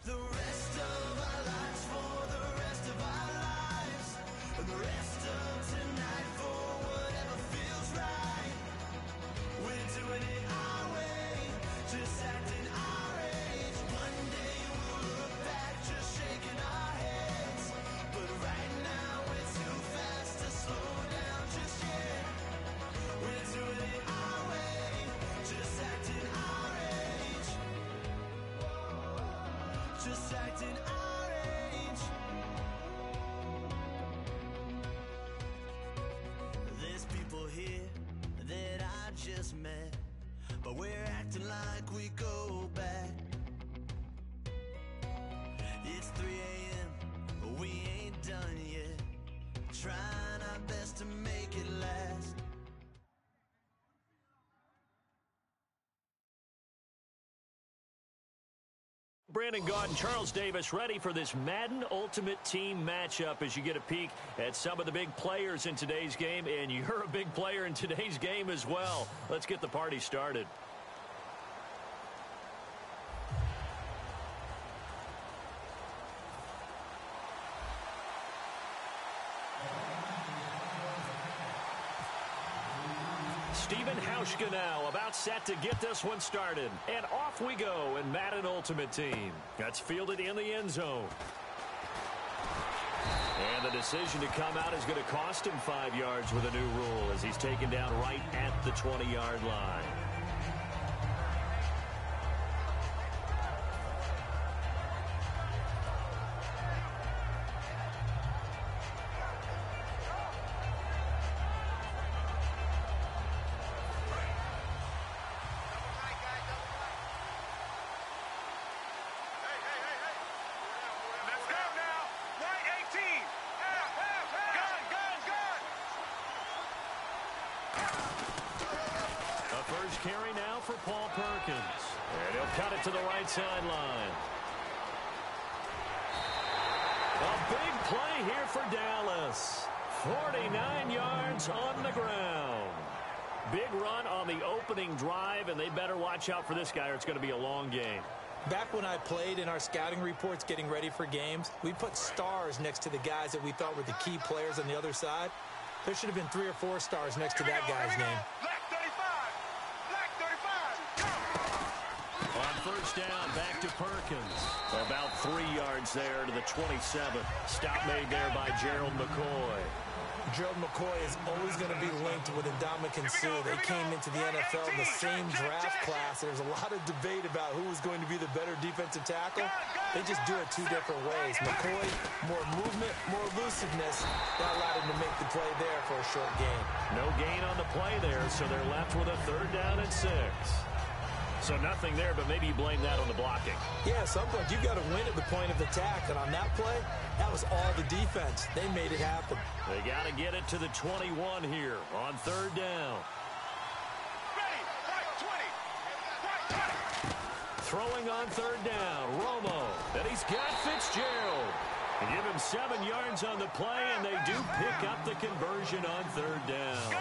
the rest of our lives, for the rest of our lives, and the rest of tonight, for whatever feels right. We're doing it our way, just acting our age. One day we'll look back, just shaking our heads, but right now we're too fast to slow down just yet. We're doing it our way, just acting our age, just acting our age. There's people here that I just met, but we're acting like we go back. It's 3 a.m., we ain't done yet, trying our best to make it last. Brandon Gaudin, Charles Davis ready for this Madden Ultimate Team matchup as you get a peek at some of the big players in today's game, and you're a big player in today's game as well. Let's get the party started. Steven Hauschka now about set to get this one started. And off we go in Madden Ultimate Team. That's fielded in the end zone. And the decision to come out is going to cost him 5 yards with a new rule as he's taken down right at the 20-yard line. Carry now for Paul Perkins. And he'll cut it to the right sideline. A big play here for Dallas. 49 yards on the ground. Big run on the opening drive, and they better watch out for this guy or it's going to be a long game. Back when I played in our scouting reports getting ready for games, we put stars next to the guys that we thought were the key players on the other side. There should have been 3 or 4 stars next to that guy's name. First down, back to Perkins. About 3 yards there to the 27. Stop made there by Gerald McCoy. Gerald McCoy is always going to be linked with Ndamukong Suh. They came into the NFL in the same draft class. There's a lot of debate about who was going to be the better defensive tackle. They just do it 2 different ways. McCoy, more movement, more elusiveness. That allowed him to make the play there for a short gain. No gain on the play there, so they're left with a 3rd down and 6. So nothing there, but maybe you blame that on the blocking. Yeah, at some point you got to win at the point of attack, and on that play, that was all the defense. They made it happen. They got to get it to the 21 here on 3rd down. Ready, right 20. Throwing on 3rd down, Romo, and he's got Fitzgerald. They give him 7 yards on the play, and they do pick up the conversion on 3rd down.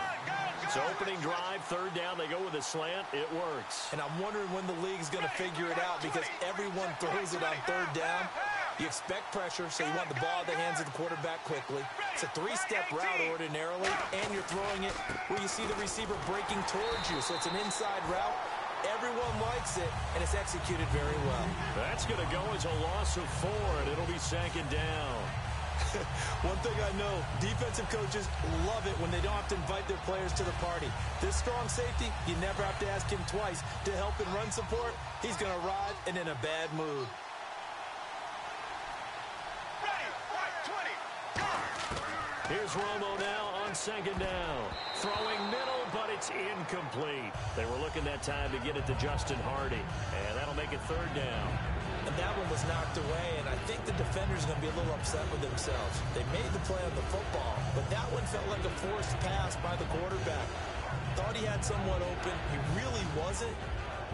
So opening drive, 3rd down, they go with a slant. It works. And I'm wondering when the league's going to figure it out because everyone throws it on 3rd down. You expect pressure, so you want the ball in the hands of the quarterback quickly. It's a 3-step route ordinarily, and you're throwing it where you see the receiver breaking towards you. So it's an inside route. Everyone likes it, and it's executed very well. That's going to go as a loss of 4, and it'll be 2nd down. One thing I know, defensive coaches love it when they don't have to invite their players to the party. This strong safety, you never have to ask him twice to help in run support. He's going to arrive and in a bad mood. Ready, right 20. Here's Romo now on 2nd down. Throwing middle, but it's incomplete. They were looking that time to get it to Justin Hardy, and that'll make it 3rd down. And that one was knocked away, and I think the defenders are going to be a little upset with themselves. They made the play on the football, but that one felt like a forced pass by the quarterback. Thought he had someone open. He really wasn't.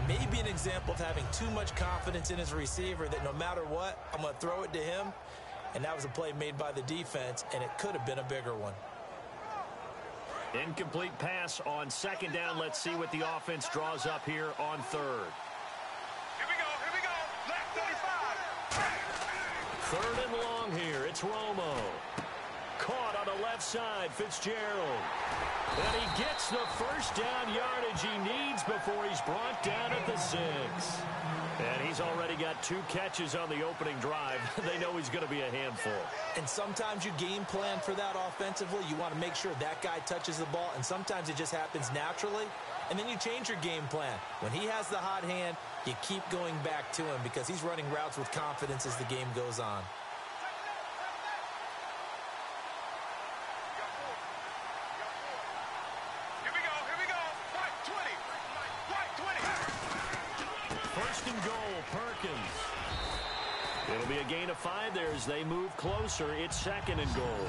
Maybe an example of having too much confidence in his receiver that no matter what, I'm going to throw it to him. And that was a play made by the defense, and it could have been a bigger one. Incomplete pass on 2nd down. Let's see what the offense draws up here on 3rd. Here we go. Left 35. Third and long here. It's Romo. Caught on the left side, Fitzgerald. And he gets the first down yardage he needs before he's brought down at the 6. And he's already got 2 catches on the opening drive. They know he's going to be a handful. And sometimes you game plan for that offensively. You want to make sure that guy touches the ball, and sometimes it just happens naturally. And then you change your game plan. When he has the hot hand, you keep going back to him because he's running routes with confidence as the game goes on. Here we go. White 20. First and goal, Perkins. It'll be a gain of 5 there as they move closer. It's second and goal.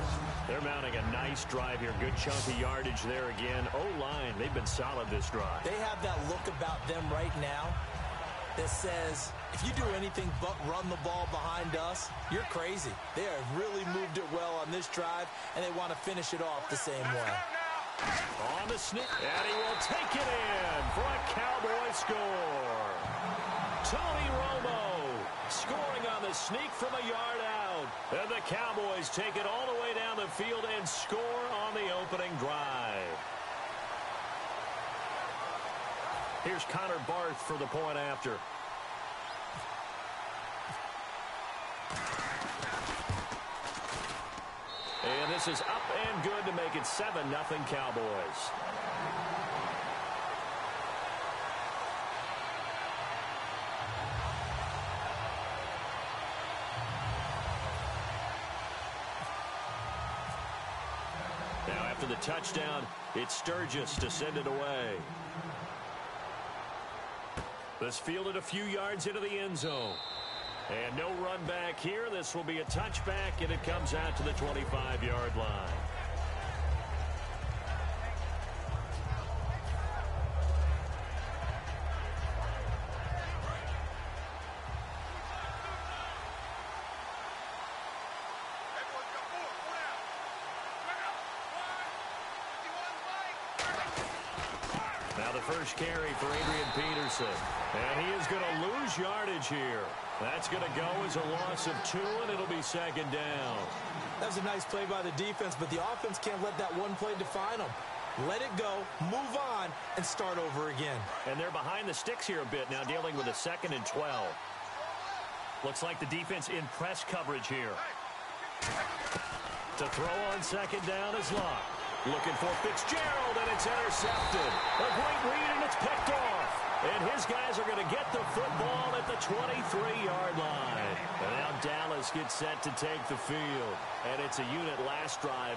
They're mounting a nice drive here. Good chunk of yardage there again. O-line, they've been solid this drive. They have that look about them right now that says, if you do anything but run the ball behind us, you're crazy. They have really moved it well on this drive, and they want to finish it off the same way. On the sneak, and he will take it in for a Cowboy score. Tony Romo scoring on the sneak from a yard out. And the Cowboys take it all the way down the field and score on the opening drive. Here's Connor Barth for the point after. And this is up and good to make it 7-0 Cowboys. Now after the touchdown, it's Sturgis to send it away. This fielded a few yards into the end zone. And no run back here. This will be a touchback, and it comes out to the 25-yard line. Now the first carry for Adrian Peterson. And he is going to lose yardage here. That's going to go as a loss of 2, and it'll be second down. That was a nice play by the defense, but the offense can't let that one play define them. Let it go, move on, and start over again. And they're behind the sticks here a bit now, dealing with a 2nd and 12. Looks like the defense in press coverage here. To throw on second down is Locke. Looking for Fitzgerald, and it's intercepted. A great read, and it's picked off. And his guys are going to get the football at the 23-yard line. And now Dallas gets set to take the field. And it's a unit last drive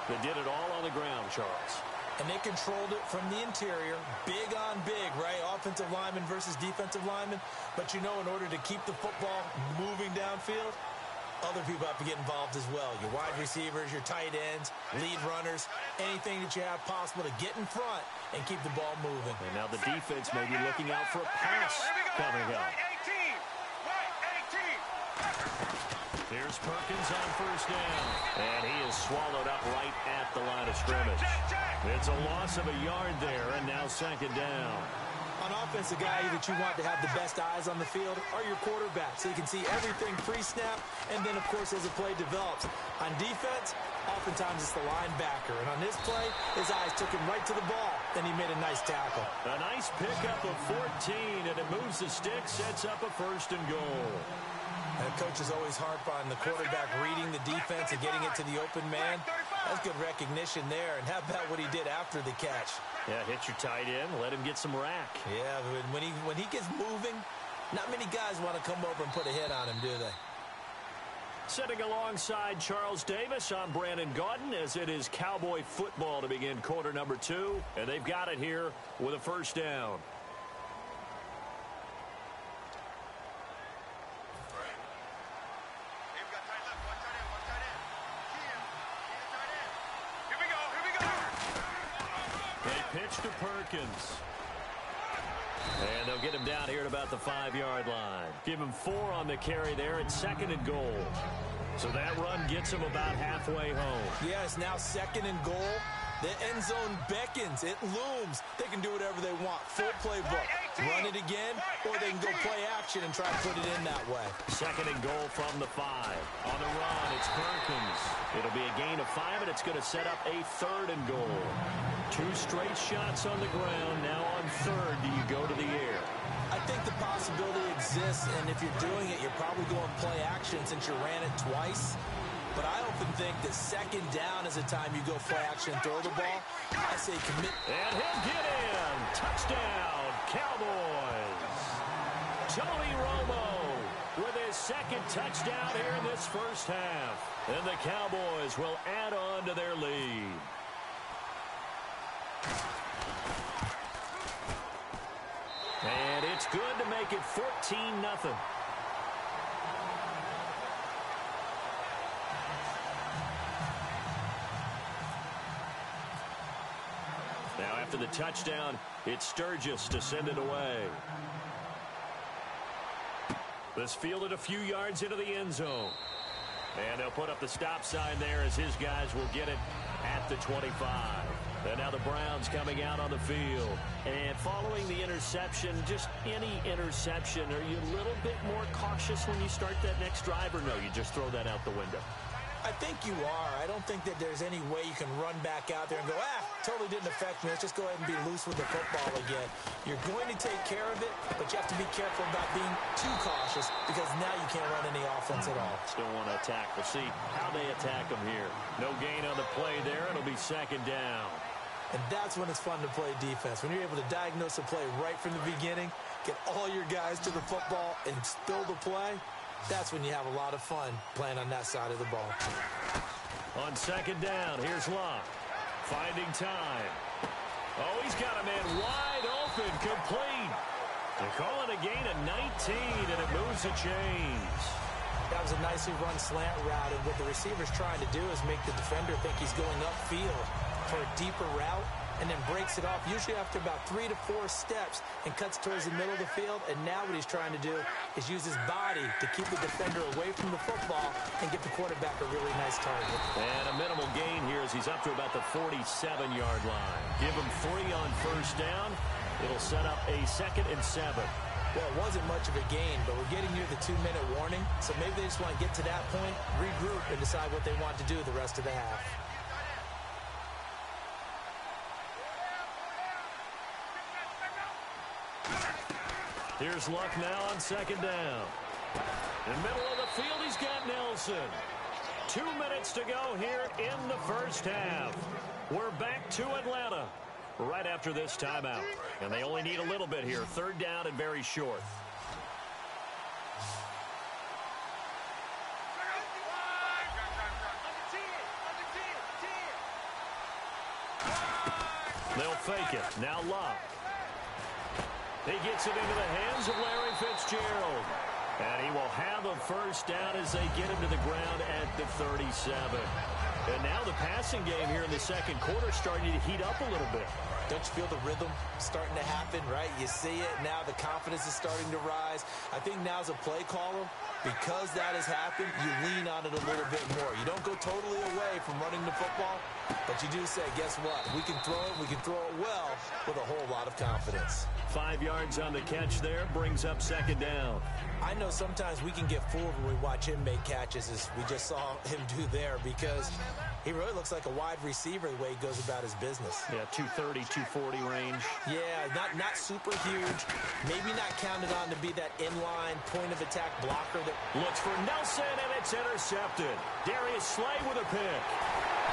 that did it all on the ground, Charles. And they controlled it from the interior. Big on big, right? Offensive lineman versus defensive lineman. But you know, in order to keep the football moving downfield, other people have to get involved as well. Your wide receivers, your tight ends, lead runners, anything that you have possible to get in front and keep the ball moving. And now the defense may be looking out for a pass coming up. Here's Perkins on first down. And he is swallowed up right at the line of scrimmage. It's a loss of a yard there, and now second down. On offense, the guy that you want to have the best eyes on the field are your quarterbacks, so you can see everything pre-snap, and then, of course, as the play develops. On defense, oftentimes it's the linebacker, and on this play, his eyes took him right to the ball. Then he made a nice tackle. A nice pickup of 14, and it moves the stick, sets up a first and goal. And coaches always harp on the quarterback reading the defense and getting it to the open man. That's good recognition there, and how about what he did after the catch? Yeah, hit your tight end, let him get some rack. Yeah, but when he gets moving, not many guys want to come over and put a hit on him, do they? Sitting alongside Charles Davis, I'm Brandon Gaudin, as it is Cowboy football to begin quarter number 2, and they've got it here with a first down. Pitch to Perkins. And they'll get him down here at about the 5-yard line. Give him 4 on the carry there at second and goal. So that run gets him about halfway home. Yeah, it's now second and goal. The end zone beckons. It looms. They can do whatever they want. Full playbook. Run it again, or they can go play action and try to put it in that way. Second and goal from the 5. On the run, it's Perkins. It'll be a gain of 5, and it's going to set up a third and goal. 2 straight shots on the ground. Now on third, do you go to the air? I think the possibility exists, and if you're doing it, you're probably going play action since you ran it twice. But I often think that second down is the time you go play action and throw the ball. I say commit. And he'll get in. Touchdown, Cowboys. Tony Romo with his second touchdown here in this first half. And the Cowboys will add on to their lead. And it's good to make it 14-0. Now after the touchdown, it's Sturgis to send it away. This fielded a few yards into the end zone. And they'll put up the stop sign there as his guys will get it at the 25. And now the Browns coming out on the field. And following the interception, just any interception, are you a little bit more cautious when you start that next drive, or no, you just throw that out the window? I think you are. I don't think that there's any way you can run back out there and go, totally didn't affect me. Let's just go ahead and be loose with the football again. You're going to take care of it, but you have to be careful about being too cautious because now you can't run any offense at all. Still want to attack. We'll see how they attack them here. No gain on the play there. It'll be second down. And that's when it's fun to play defense. When you're able to diagnose a play right from the beginning, get all your guys to the football and spill the play, that's when you have a lot of fun playing on that side of the ball. On second down, here's Locke. Finding time. Oh, he's got a man wide open, complete. They call it a gain of 19, and it moves the chains. That was a nicely run slant route, and what the receiver's trying to do is make the defender think he's going upfield for a deeper route, and then breaks it off, usually after about 3 to 4 steps, and cuts towards the middle of the field. And now what he's trying to do is use his body to keep the defender away from the football and get the quarterback a really nice target. And a minimal gain here as he's up to about the 47-yard line. Give him 3 on first down. It'll set up a 2nd and 7. Well, it wasn't much of a gain, but we're getting near the 2-minute warning, so maybe they just want to get to that point, regroup, and decide what they want to do the rest of the half. Here's Luck now on second down. In the middle of the field, he's got Nelson. 2 minutes to go here in the first half. We're back to Atlanta right after this timeout. And they only need a little bit here. Third down and very short. They'll fake it. Now Luck. He gets it into the hands of Larry Fitzgerald. And he will have a first down as they get him to the ground at the 37. And now the passing game here in the second quarter starting to heat up a little bit. Don't you feel the rhythm starting to happen, right? You see it. Now the confidence is starting to rise. I think now as a play caller, because that has happened, you lean on it a little bit more. You don't go totally away from running the football, but you do say, guess what? We can throw it. We can throw it well with a whole lot of confidence. 5 yards on the catch there brings up second down. I know sometimes we can get fooled when we watch him make catches, as we just saw him do there, because he really looks like a wide receiver the way he goes about his business. Yeah, 230, 240 range. Yeah, not super huge. Maybe not counted on to be that inline point-of-attack blocker that looks for Nelson, and it's intercepted. Darius Slay with a pick.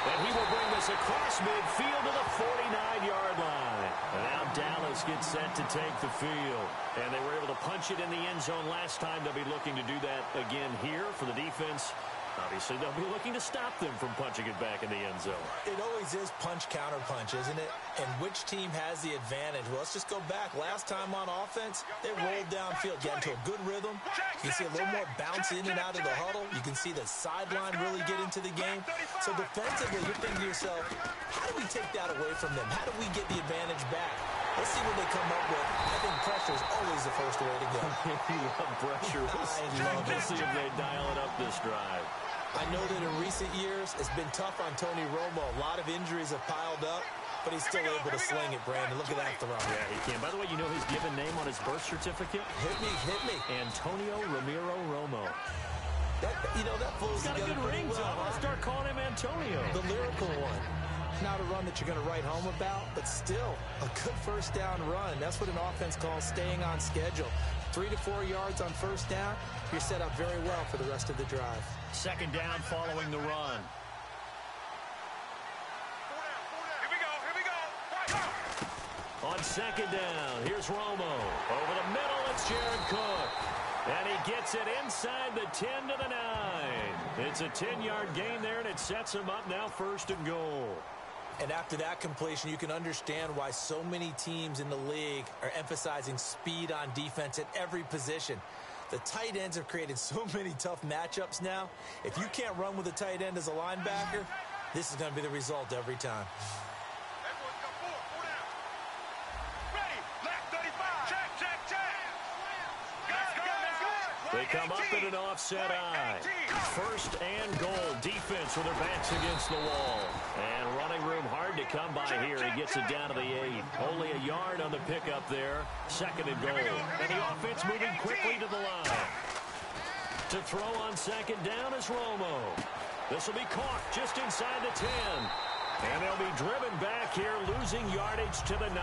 And he will bring this across midfield to the 49-yard line. And now Dallas gets set to take the field. And they were able to punch it in the end zone last time. They'll be looking to do that again here for the defense. Obviously, they'll be looking to stop them from punching it back in the end zone. It always is punch-counter-punch, isn't it? And which team has the advantage? Well, let's just go back. Last time on offense, they rolled downfield, get into a good rhythm. You see a little more bounce in and out of the huddle. You can see the sideline really get into the game. So defensively, you're thinking to yourself, how do we take that away from them? How do we get the advantage back? Let's see what they come up with. I think pressure is always the first way to go. You love pressure. Let's see if they dial it up this drive. I know that in recent years, it's been tough on Tony Romo. A lot of injuries have piled up. but he's still able to sling it, Brandon. Look at that throw. Yeah, he can. By the way, you know his given name on his birth certificate? Hit me. Antonio Ramiro Romo. That flows He's got a together good pretty ring well, to him. I'll start calling him Antonio. The lyrical one. Not a run that you're going to write home about, but still a good first down run. That's what an offense calls staying on schedule. 3 to 4 yards on first down, you're set up very well for the rest of the drive. Second down following the run. Here we go. On second down, here's Romo. Over the middle, it's Jared Cook. And he gets it inside the 10 to the 9. It's a 10-yard gain there, and it sets him up now 1st and goal. And after that completion, you can understand why so many teams in the league are emphasizing speed on defense at every position. The tight ends have created so many tough matchups now. If you can't run with a tight end as a linebacker, this is going to be the result every time. They come up in an offset eye. 1st and goal. Defense with their backs against the wall. And running room hard to come by here. He gets it down to the 8. Only a yard on the pickup there. 2nd and goal. And the offense moving quickly to the line. To throw on second down is Romo. This will be caught just inside the 10. And they'll be driven back here, losing yardage to the 9.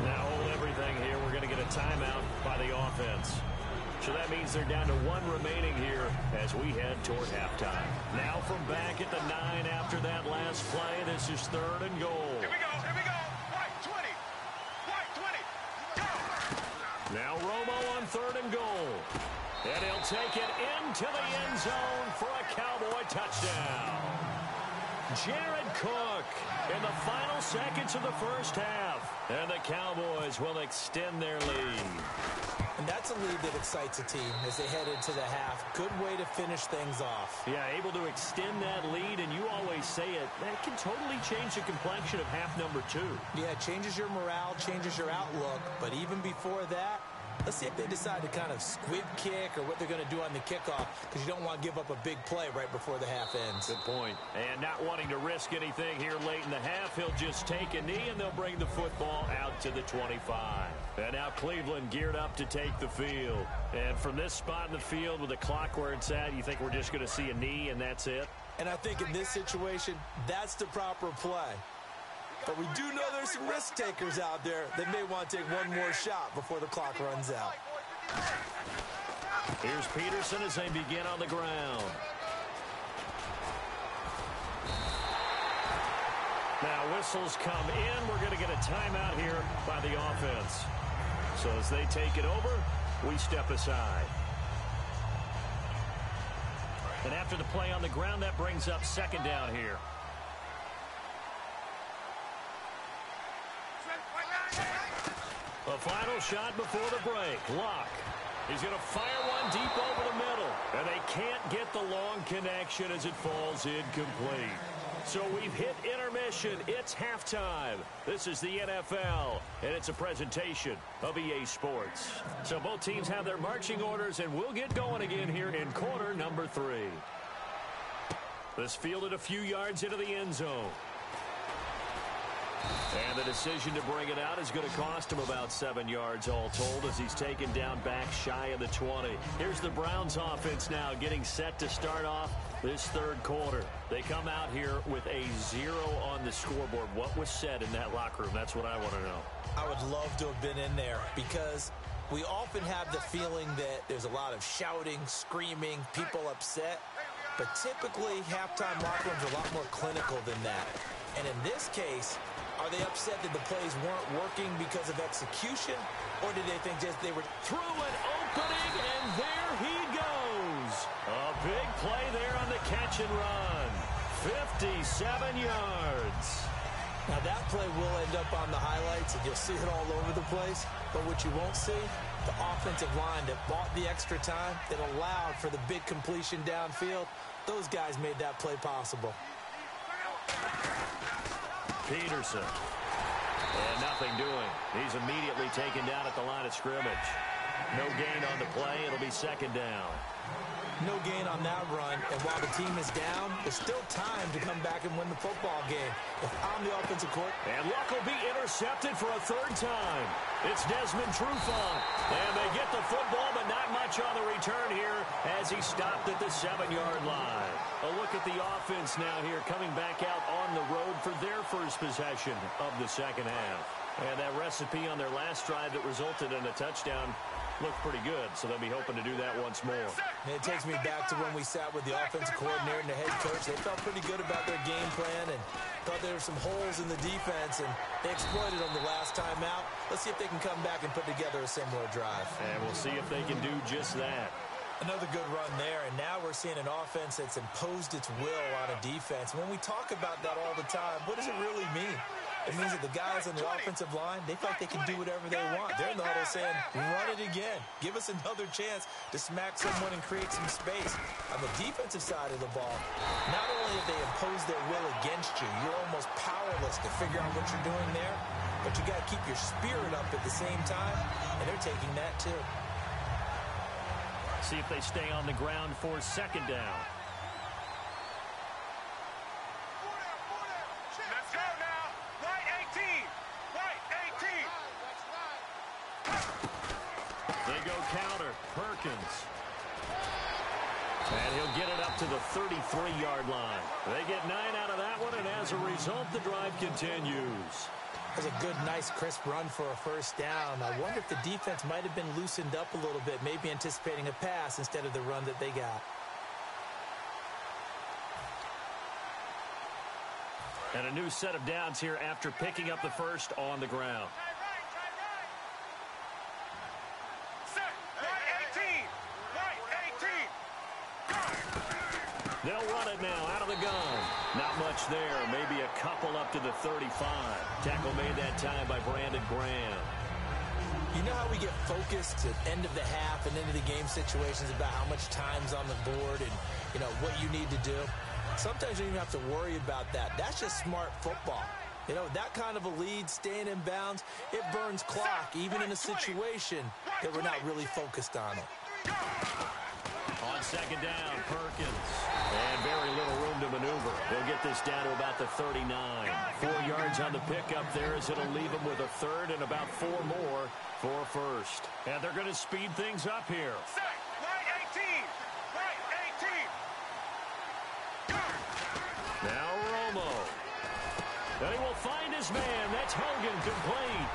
Now hold everything here. We're going to get a timeout by the offense. So that means they're down to 1 remaining here as we head toward halftime. Now from back at the 9 after that last play, this is 3rd and goal. Here we go. White 20. Go. Now Romo on 3rd and goal. And he'll take it into the end zone for a Cowboy touchdown. Jared Cook in the final seconds of the first half. And the Cowboys will extend their lead. And that's a lead that excites a team as they head into the half. Good way to finish things off. Yeah, able to extend that lead, and you always say it, that can totally change the complexion of half number 2. Yeah, it changes your morale, changes your outlook. But even before that, let's see if they decide to kind of squib kick or what they're going to do on the kickoff, because you don't want to give up a big play right before the half ends. Good point. And not wanting to risk anything here late in the half, he'll just take a knee, and they'll bring the football out to the 25. And now Cleveland geared up to take the field. And from this spot in the field with the clock where it's at, you think we're just going to see a knee and that's it? And I think in this situation, that's the proper play. But we do know there's some risk takers out there that may want to take one more shot before the clock runs out. Here's Peterson as they begin on the ground. Now whistles come in. We're going to get a timeout here by the offense. So as they take it over, we step aside. And after the play on the ground, that brings up 2nd down here. A final shot before the break. Locke. He's going to fire one deep over the middle. And they can't get the long connection as it falls incomplete. So we've hit intermission. It's halftime. This is the NFL, and it's a presentation of EA Sports. So both teams have their marching orders, and we'll get going again here in quarter number 3. This fielded a few yards into the end zone. And the decision to bring it out is going to cost him about 7 yards all told as he's taken down back shy of the 20. Here's the Browns offense now getting set to start off this 3rd quarter. They come out here with a 0 on the scoreboard. What was said in that locker room? That's what I want to know. I would love to have been in there because we often have the feeling that there's a lot of shouting, screaming, people upset. But typically, halftime locker rooms are a lot more clinical than that. And in this case, are they upset that the plays weren't working because of execution? Or did they think just they were through an opening, and there he goes. A big play there on the catch and run. 57 yards. Now that play will end up on the highlights, and you'll see it all over the place. But what you won't see, the offensive line that bought the extra time, that allowed for the big completion downfield, those guys made that play possible. Peterson. And nothing doing. He's immediately taken down at the line of scrimmage. No gain on the play. It'll be 2nd down. No gain on that run, and while the team is down, there's still time to come back and win the football game. If I'm the offensive coordinator. And Luck will be intercepted for a third time. It's Desmond Trufant. And they get the football, but not much on the return here as he stopped at the 7-yard line. A look at the offense now here, coming back out on the road for their first possession of the second half. And that recipe on their last drive that resulted in a touchdown looked pretty good, so they'll be hoping to do that once more. And it takes me back to when we sat with the offensive coordinator and the head coach. They felt pretty good about their game plan and thought there were some holes in the defense, and they exploited them the last time out. Let's see if they can come back and put together a similar drive. And we'll see if they can do just that. Another good run there, and now we're seeing an offense that's imposed its will on a defense. When we talk about that all the time, what does it really mean? It means that the guys on the offensive line, they feel like they can do whatever they want. They're in the huddle saying, run it again. Give us another chance to smack someone and create some space. On the defensive side of the ball, not only have they imposed their will against you, you're almost powerless to figure out what you're doing there, but you got to keep your spirit up at the same time, and they're taking that too. See if they stay on the ground for second down. Let's go now. Right 18. Right 18. They go counter. Perkins. And he'll get it up to the 33-yard line. They get 9 out of that one, and as a result, the drive continues. That was a good, nice, crisp run for a first down. I wonder if the defense might have been loosened up a little bit, maybe anticipating a pass instead of the run that they got. And a new set of downs here after picking up the first on the ground. Set. Right 18. Right 18. They'll run it now out of the gun. Not much there. Maybe a couple up to the 35. Tackle made that time by Brandon Graham. You know how we get focused at end of the half and into the game situations about how much time's on the board and, you know, what you need to do? Sometimes you don't even have to worry about that. That's just smart football. You know, that kind of a lead, staying in bounds, it burns clock, even in a situation that we're not really focused on it. On second down, Perkins. And very little room to maneuver. They'll get this down to about the 39. 4 yards on the pickup there as it'll leave them with a third and about 4 more for first. And they're going to speed things up here. Set. Right 18. Right 18. Now Romo. And he will find his man. That's Hogan complete.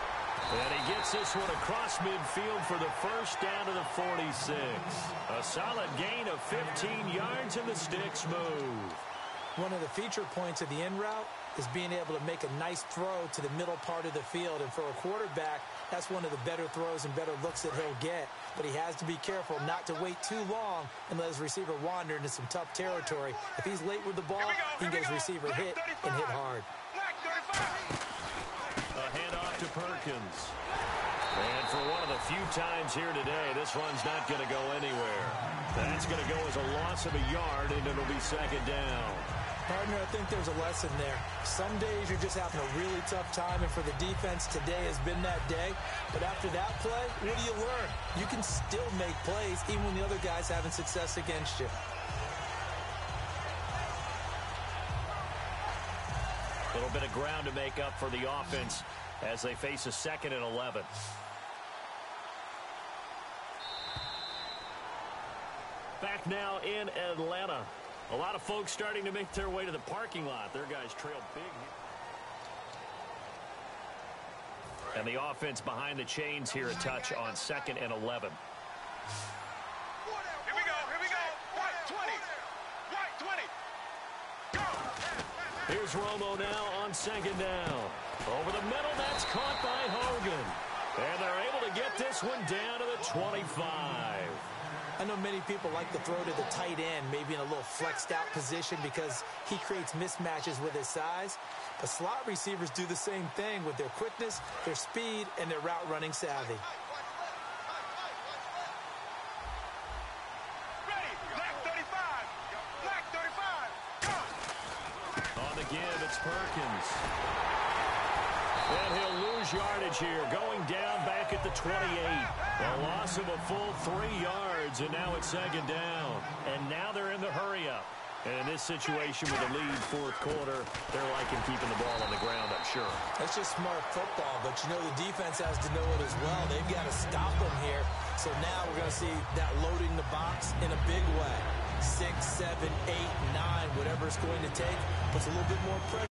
And he gets this one across midfield for the first down to the 46. A solid gain of 15 yards and the sticks move. One of the feature points of the in route is being able to make a nice throw to the middle part of the field. And for a quarterback, that's one of the better throws and better looks that he'll get. But he has to be careful not to wait too long and let his receiver wander into some tough territory. If he's late with the ball, he can get his receiver hit and hit hard. Black 35. A handoff to Perkins. And for one of the few times here today, this run's not going to go anywhere. That's going to go as a loss of a yard, and it'll be second down. Partner, I think there's a lesson there. Some days you're just having a really tough time, and for the defense, today has been that day. But after that play, what do you learn? You can still make plays even when the other guy's having success against you. A little bit of ground to make up for the offense as they face a 2nd and 11. Back now in Atlanta. A lot of folks starting to make their way to the parking lot. Their guys trail big. And the offense behind the chains here a touch on 2nd and 11. Here we go. Here we go. Right 20. Right 20. Go. Here's Romo now on second down. Over the middle, that's caught by Hogan. And they're able to get this one down to the 25. I know many people like to throw to the tight end, maybe in a little flexed out position because he creates mismatches with his size. But slot receivers do the same thing with their quickness, their speed, and their route running savvy. Ready. Black 35. Black 35. Go. On the give, it's Perkins. And he'll lose yardage here, going down back at the 28. A loss of a full 3 yards, and now it's second down. And now they're in the hurry-up. And in this situation with a lead fourth quarter, they're liking keeping the ball on the ground, I'm sure. That's just smart football, but you know the defense has to know it as well. They've got to stop them here. So now we're going to see that loading the box in a big way. 6, 7, 8, 9, whatever it's going to take, puts a little bit more pressure.